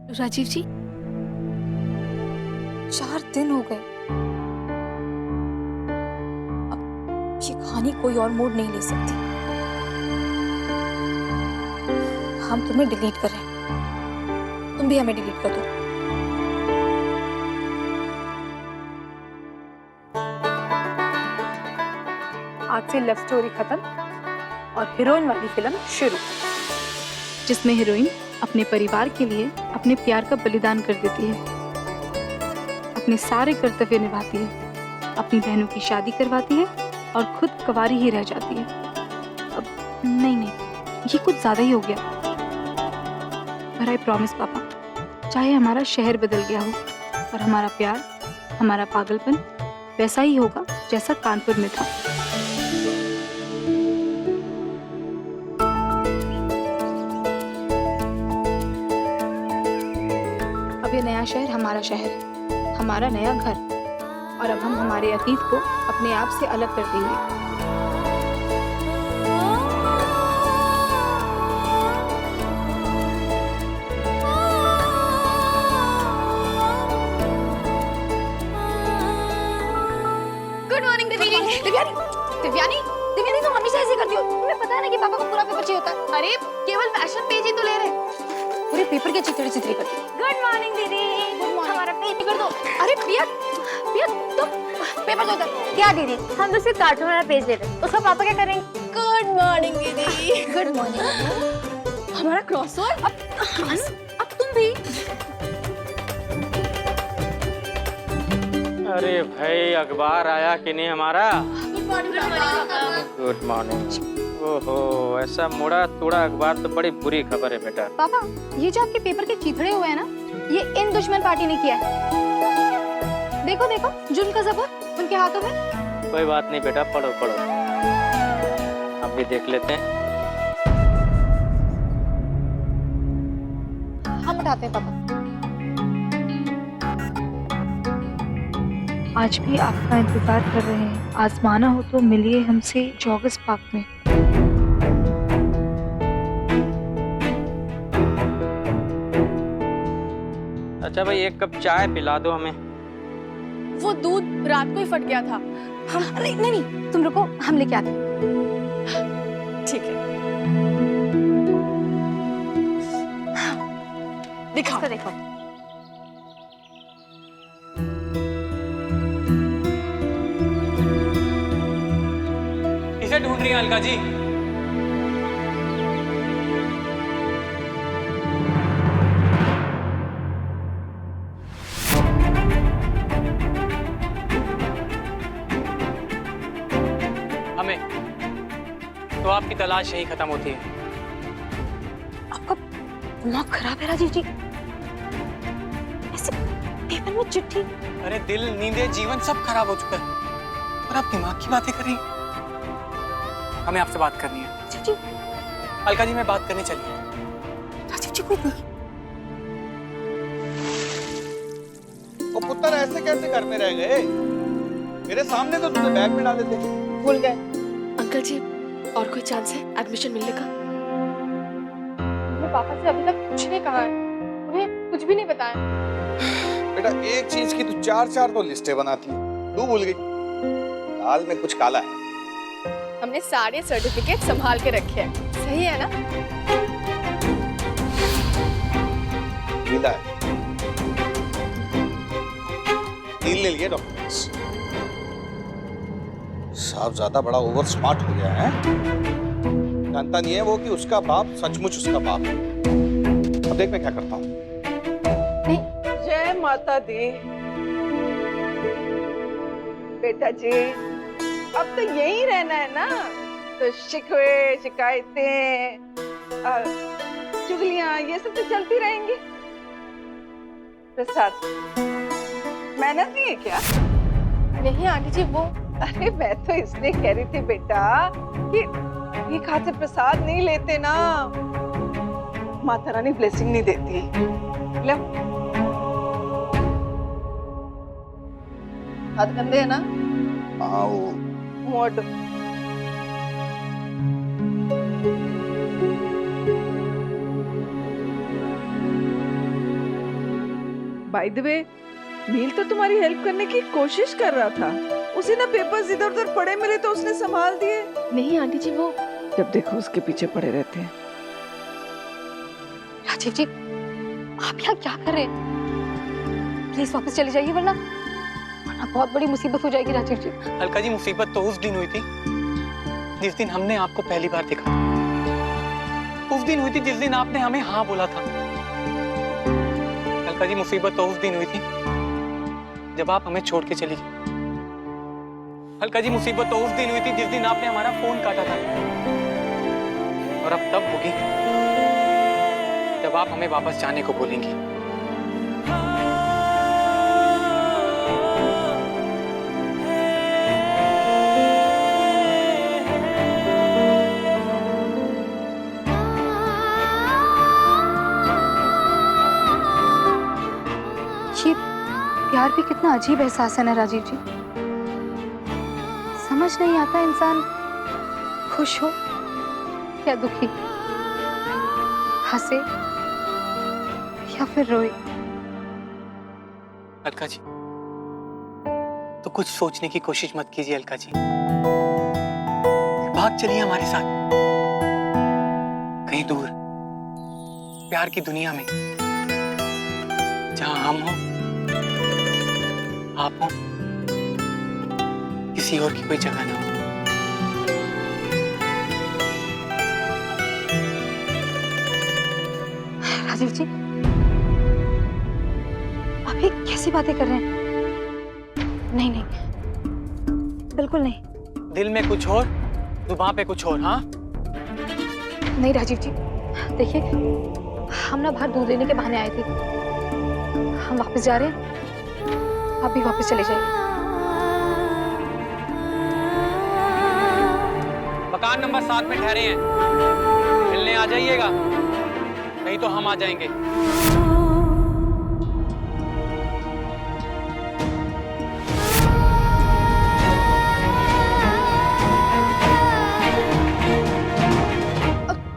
राजीव जी, 4 दिन हो गए। अब ये कहानी कोई और मोड़ नहीं ले सकती। हम तुम्हें डिलीट कर रहे हैं, तुम भी हमें डिलीट कर दो। आज से लव स्टोरी खत्म और हीरोइन वाली फिल्म शुरू, जिसमें हीरोइन अपने परिवार के लिए अपने प्यार का बलिदान कर देती है, अपने सारे कर्तव्य निभाती है, अपनी बहनों की शादी करवाती है और खुद कुंवारी ही रह जाती है। अब नहीं, ये कुछ ज्यादा ही हो गया। पर आई प्रॉमिस पापा, चाहे हमारा शहर बदल गया हो, पर हमारा प्यार, हमारा पागलपन वैसा ही होगा जैसा कानपुर में था। अब ये नया शहर हमारा शहर है, हमारा नया घर, और अब हम हमारे अतीत को अपने आप से अलग कर देंगे। Good morning Divyani. दिव्यानी, दिव्यानी तुम हमेशा ऐसे करती हो। तुम्हें पता है ना कि पापा को पूरा पेपर चाहिए होता है। अरे केवल फैशन पेज ही तो ले रहे, पूरे पेपर के चित्रे चित्रे करती। गुड मॉर्निंग दीदी। Good morning. हमारा पेज कर दो। अरे पिया, पिया तुम पेपर दो इधर। क्या दीदी, हम तो सिर्फ कार्टून वाला पेज लेते हैं, उसका पापा क्या करेंगे? गुड मॉर्निंग दीदी। Good morning. हमारा क्रॉसवर्ड। अब तुम भी। अरे भाई, अखबार आया कि नहीं हमारा? Good morning. Good morning. ओहो, ऐसा मुड़ा तोड़ा अखबार तो बड़ी बुरी खबर है बेटा। पापा, ये जो आपके पेपर के चिथड़े हुए हैं ना, ये इन दुश्मन पार्टी ने किया है। देखो देखो, जुल्म का ज़बर उनके हाथों में। कोई बात नहीं बेटा, पढ़ो पढ़ो, हम भी देख लेते हैं। हम उठाते हैं पापा। आज भी आपका इंतजार कर रहे हैं, आजमाना हो तो मिलिए हमसे जॉगर्स पार्क में। अच्छा भाई, एक कप चाय पिला दो हमें। वो दूध रात को ही फट गया था। हम अरे नहीं, तुम रुको, हम लेके आते हैं। ठीक है, दिखाओ। इसको देखो। किसे ढूंढ रही हैं अलका जी? हमें तो आपकी तलाश यही खत्म होती है। आपका दिमाग खराब है राजीव जी। ऐसे पेपर में चिट्ठी। अरे दिल, नींदें, जीवन सब खराब हो चुका है और आप दिमाग की बातें कर रही हैं। हमें आपसे बात करनी है। राजीव जी, अलका जी, मैं बात करनी चाहिए। राजीव जी कोई नहीं। ओ पुत्र, ऐसे कैसे घर में रह गए? मेरे सामने तो तुझे बैग में डाले थे। भूल गए। अंकल जी, और कोई चांस है एडमिशन मिलने का? मैं पापा से अभी तक कुछ नहीं कहा है, उन्हें कुछ भी नहीं बताया। बेटा, एक चीज की तू 4-4 तो लिस्टें बनाती है, तू भूल गई। दाल में कुछ काला है। हमने सारे सर्टिफिकेट संभाल के रखे हैं, सही है ना? गीला है। 3 ले लिए डॉक्यूमेंट्स। साहब ज्यादा बड़ा ओवर स्मार्ट हो गया है। जानता नहीं है वो कि उसका बाप सचमुच उसका बाप है। अब देख मैं क्या करता हूँ। जय माता दी। बेटा जी, अब तो यही रहना है ना, तो शिकवे, शिकायतें, चुगलियां, ये सब तो चलती रहेंगी। प्रसाद, मेहनत नहीं है क्या? नहीं आंटी जी, वो अरे मैं तो इसलिए कह रही थी बेटा कि एक हाथ से प्रसाद नहीं लेते ना, माता रानी ब्लेसिंग नहीं देती। लो, हाथ गंदे है ना? हाँ, वो मोड़। बाय द वे, नील तो तुम्हारी हेल्प करने की कोशिश कर रहा था। उसे ना पेपर्स इधर उधर पड़े मिले तो उसने संभाल दिए। नहीं आंटी जी, वो जब देखो उसके पीछे पड़े रहते हैं। राजीव जी, आप यहाँ क्या कर रहे हैं? प्लीज वापस चले जाइए, वरना बहुत बड़ी मुसीबत हो जाएगी। राजीव जी, अलका जी, मुसीबत तो उस दिन हुई थी जिस दिन हमने आपको पहली बार देखा था। उस दिन हुई थी जिस दिन आपने हमें हाँ बोला था। अलका जी, मुसीबत तो उस दिन हुई थी जब आप हमें छोड़ के चली गई। अलका जी, मुसीबत तो उस दिन हुई थी जिस दिन आपने हमारा फोन काटा था। और अब तब होगी जब आप हमें वापस जाने को बोलेंगी। ये प्यार भी कितना अजीब एहसास है ना राजीव जी। समझ नहीं आता इंसान खुश हो या दुखी, हंसे या फिर रोए। अलका जी, तो कुछ सोचने की कोशिश मत कीजिए। अलका जी, भाग चलिए हमारे साथ कहीं दूर, प्यार की दुनिया में, जहां हम हो, आप हो, किसी और की कोई जगह ना हो। राजीव जी, आप ये कैसी बातें कर रहे हैं? नहीं नहीं, बिल्कुल नहीं। दिल में कुछ और, जुबान पे कुछ और। हाँ, नहीं राजीव जी, देखिए, हम ना बाहर दूध लेने के बहाने आए थे। हम वापस जा रहे हैं, आप भी वापस चले जाइए। मकान नंबर 7 में ठहरे हैं, मिलने आ जाइएगा, नहीं तो हम आ जाएंगे।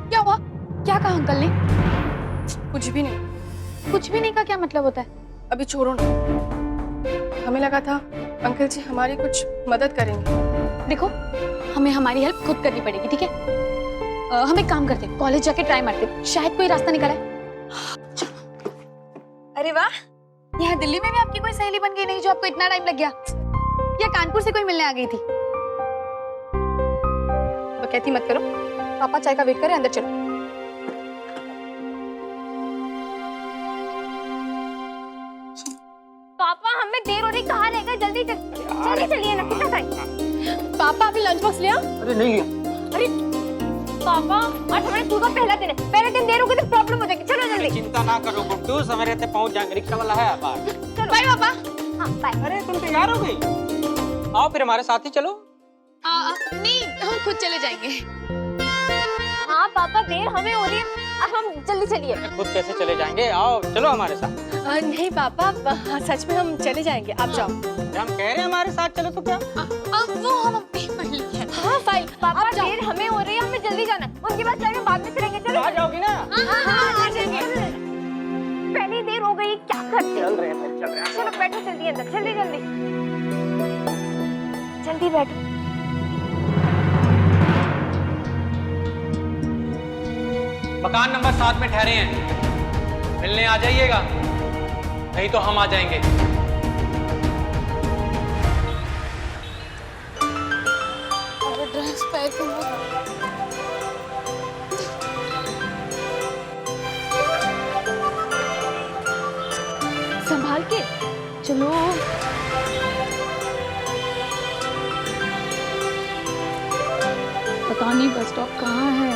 क्या हुआ? क्या कहा अंकल ने? कुछ भी नहीं। कुछ भी नहीं का क्या मतलब होता है? अभी छोड़ो ना, हमें लगा था अंकल जी हमारी कुछ मदद करेंगे। देखो, हमें हमारी हेल्प खुद करनी पड़ेगी, ठीक है? हम एक काम करते हैं, कॉलेज जाके ट्राई मारते हैं, शायद कोई रास्ता निकला है। अरे वाह, यहाँ दिल्ली में भी आपकी कोई सहेली बन गई नहीं जो आपको इतना टाइम लग गया, या कानपुर से कोई मिलने आ गई थी? बकैती मत करो, पापा चाय का वेट करें, अंदर चलो। पापा हमें देर हो रही, कहाँ रह गए? जल्दी जल्दी चलिए ना, कितना टाइम? पापा अभी लंच बॉक्स लिया? अरे नहीं लिया। अरे पापा, आज हमारे स्कूल का पहले दिन देर हो गई तो प्रॉब्लम हो जाएगी। चलो जल्दी। चिंता ना करो गुड्डू, समय रहते पहुंच जाएंगे, रिक्शा वाला है बाहर। चलो बाय पापा। हाँ बाय। अरे तुम तैयार हो गई? आओ फिर हमारे साथ ही चलो। नहीं, हम खुद चले जाएंगे। हाँ पापा, देर हमें हो रही है, अब हम जल्दी चलिए। खुद कैसे चले जाएंगे? आओ चलो हमारे साथ। नहीं पापा, सच में हम चले जाएंगे, आप जाओ। हम कह रहे हैं हमारे साथ चलो तो क्या? अब वो हम अपनी फाइल लिया। हाँ फाइल। पापा देर हमें हो रही है, हमें जल्दी जाना है। उनके पास जाएंगे, बाद में चलेंगे। चलो आ जाओगी ना? हाँ, आ जाएंगे। पहली देर हो गई, क्या करते? चल रहे हैं। चलो बैठो जल्दी अंदर, जल्दी जल्दी जल्दी बैठो। मकान नंबर 7 में ठहरे हैं, मिलने आ जाइएगा, नहीं तो हम आ जाएंगे। ड्रेस पैक संभाल के चलो। पता नहीं बस स्टॉप कहाँ है।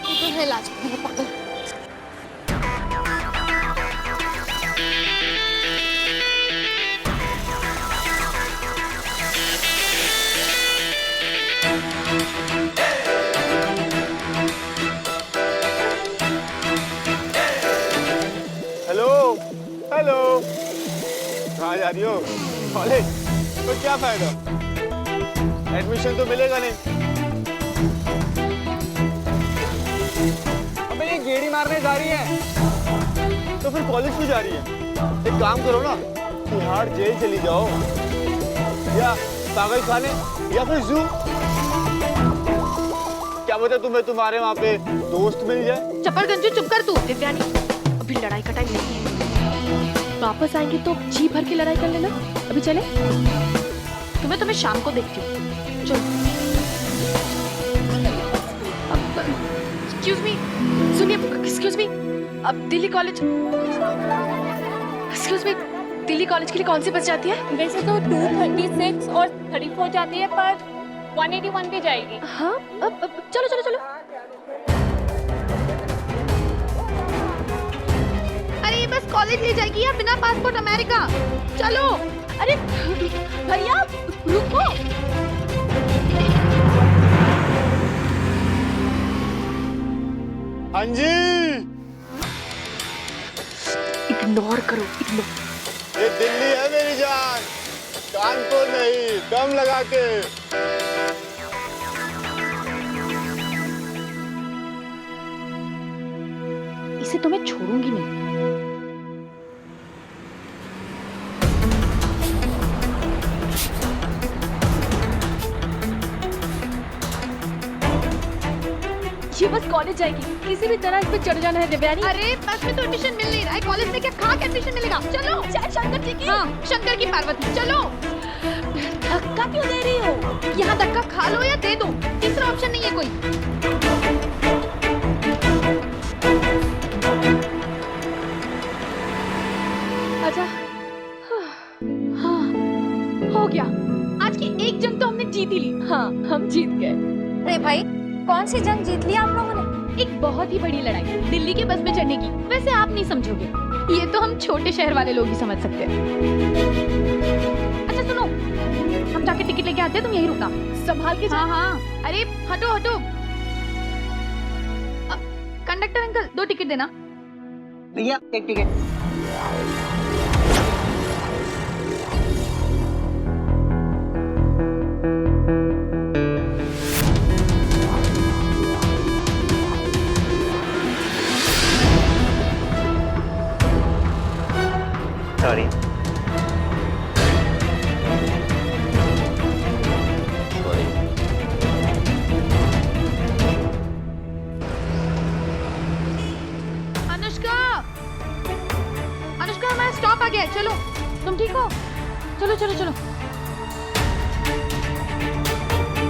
तो है लाजपत पागल। हेलो हेलो, कहाँ जा रही हो? कॉलेज? तो क्या फायदा, एडमिशन तो मिलेगा नहीं। अबे ये गेड़ी मारने जा रही है तो फिर कॉलेज क्यों जा रही है? एक काम करो ना, तिहाड़ जेल चली जाओ या पागल खाने या फिर जू। क्या पता तुम्हारे वहाँ पे दोस्त मिल जाए। चप्पल गंजू चुप कर तू। दिव्यानी, अभी लड़ाई का टाइम नहीं है। वापस आएंगे तो जी भर की लड़ाई कर लेना। अभी चले? तुम्हें शाम को देखती हूँ। चलो। एक्सक्यूज मी, सुनिए, एक्सक्यूज मी, अब Delhi college, excuse me, Delhi college के लिए कौन सी बस जाती है? वैसे तो 236 और 34 जाती है, पर 181 भी जाएगी। हाँ, अब चलो चलो चलो। अरे ये बस कॉलेज ले जाएगी या बिना पासपोर्ट अमेरिका? चलो। अरे भैया रुको। हाँ जी, इग्नोर करो, इग्नोर। ये दिल्ली है मेरी जान, कानपुर नहीं। दम लगा के। इसे तो मैं छोड़ूंगी नहीं। ये बस कॉलेज जाएगी, किसी भी तरह इस पे चढ़ जाना है दिव्यानी। अरे बस में तो एडमिशन मिल नहीं रहा है, कॉलेज में क्या कहाँ के एडमिशन मिलेगा? चलो। शंकर जी की। हाँ, शंकर की पार्वती। चलो। धक्का क्यों दे रही हो? यहाँ धक्का खा लो या दे दो, तीसरा ऑप्शन नहीं है कोई। आजा। हाँ, हो गया। आज की एक जंग तो हमने जीत ही ली। हाँ, हम जीत गए। अरे भाई, कौन सी जंग जीत ली आप लोगों ने? एक बहुत ही बड़ी लड़ाई, दिल्ली के बस में चढ़ने की। वैसे आप नहीं समझोगे, ये तो हम छोटे शहर वाले लोग ही समझ सकते हैं। अच्छा सुनो, हम जाके टिकट लेके आते हैं, तुम यहीं रुकना। संभाल के। हाँ हाँ, अरे हटो हटो। कंडक्टर अंकल, 2 टिकट देना। भैया एक टिकट। सॉरी। अनुष्का, अनुष्का हमारा स्टॉप आ गया है, चलो। तुम ठीक हो? चलो चलो चलो।